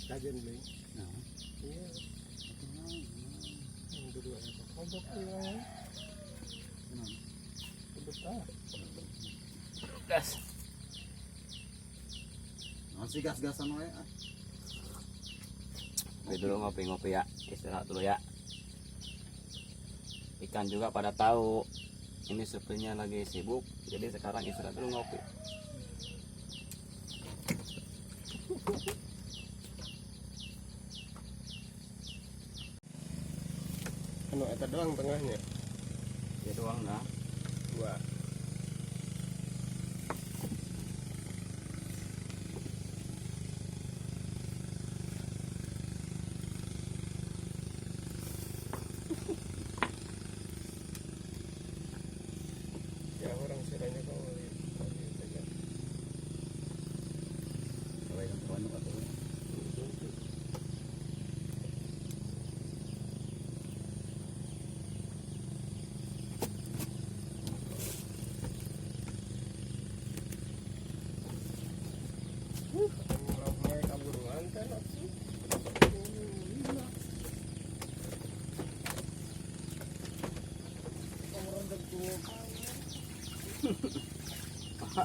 kajian beli. Nah, Iya. Yang kedua apa? Kompok yang besar. Gas. masih gas-gasan wae. Dulu ngopi-ngopi ya, istirahat dulu ya. Ikan juga pada tahu ini sepertinya lagi sibuk, jadi sekarang istirahat dulu ngopi. Anu eta doang tengahnya. Ya doang nah. Dua. Ya orang siranya kau lihat. Kalau yang banyak atau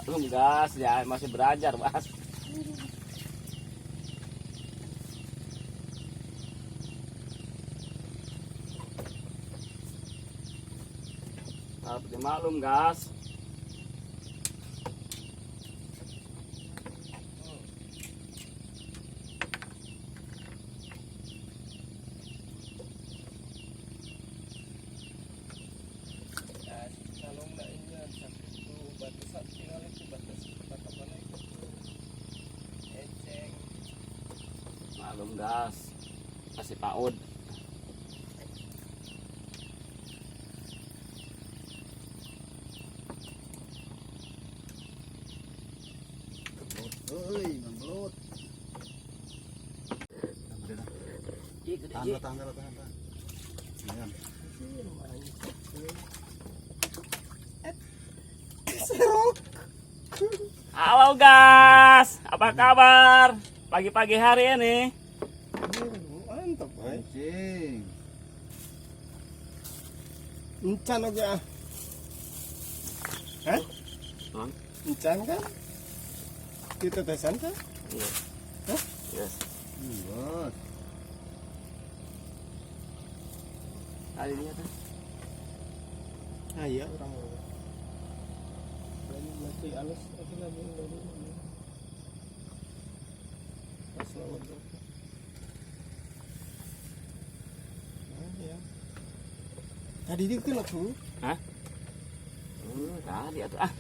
Belum gas ya, masih belajar Mas. Harus dimaklum gas. Kalau nggak ini satu batasan tinggal itu batas apa itu eceng. Maklum gas. Kasih PAUD. ngebelut. Tangga. Iya. Halo gas, apa kabar? Pagi-pagi hari ini. Mantap, Mancing. Encan aja. Hah? Mang? Encan kan? Kita tesan kan? Iya. Hah? Yes. Buat. Kali ini apa? Ah iya orang. Masih halus aku lagi dari pas lawan tuh. Nah, ya. Tadi dia kena tuh. Hah? Tadi atuh ah.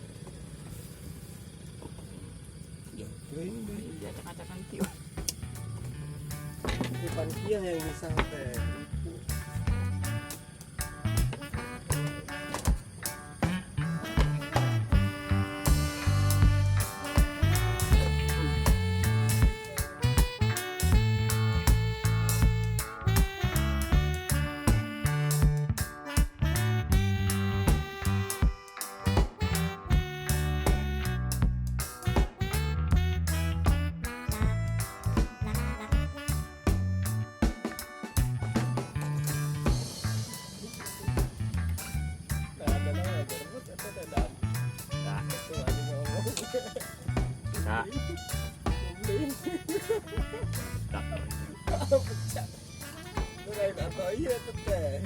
Kering deh. Dia acak-acakan tiu. Depan kia yang misal teh. Nah, Pecah. Itu lain atau iya tuh teh.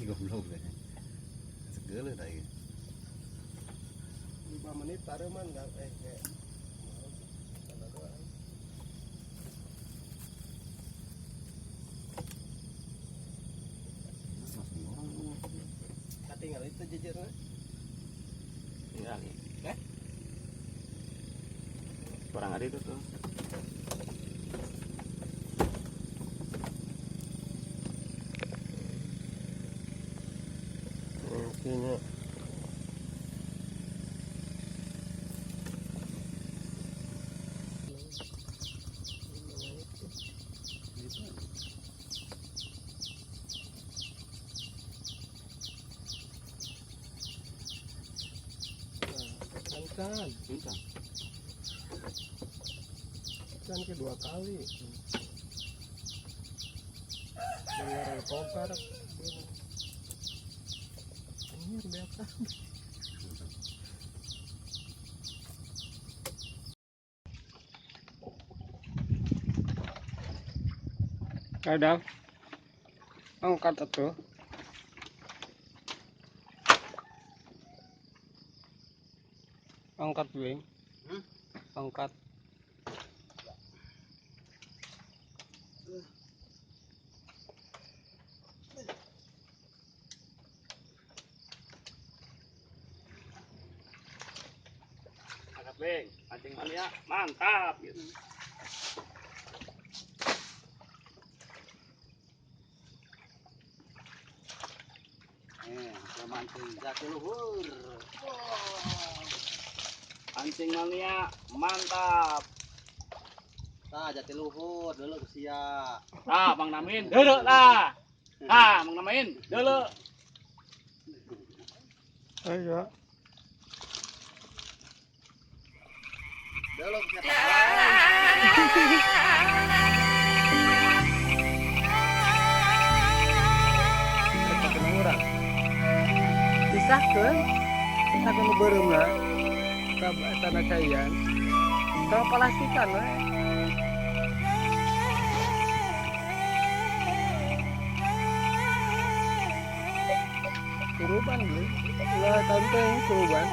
Goblok deh. Segala tadi. 5 menit taruman enggak kayak. Tinggal itu jejernya. tinggal nih. Kurang ada itu tuh. Oke. ikan. Ikan. Ikan kedua kali. Dengar kokar. Ini biasa. Kadang angkat tuh. Angkat wing. Angkat. Angkat beng, pancing malia, mantap gitu. Kita mancing jatiluhur. Pancing malia, mantap. Tah jatiluhur dulu sia. Mang Namin, dulu lah. Mang Namin, dulu. Ayo. Dulu sia. Disahkeun kita nu beureumna ka tanah caian sama plastikan we. Suruban beli ulah tanteng suruban.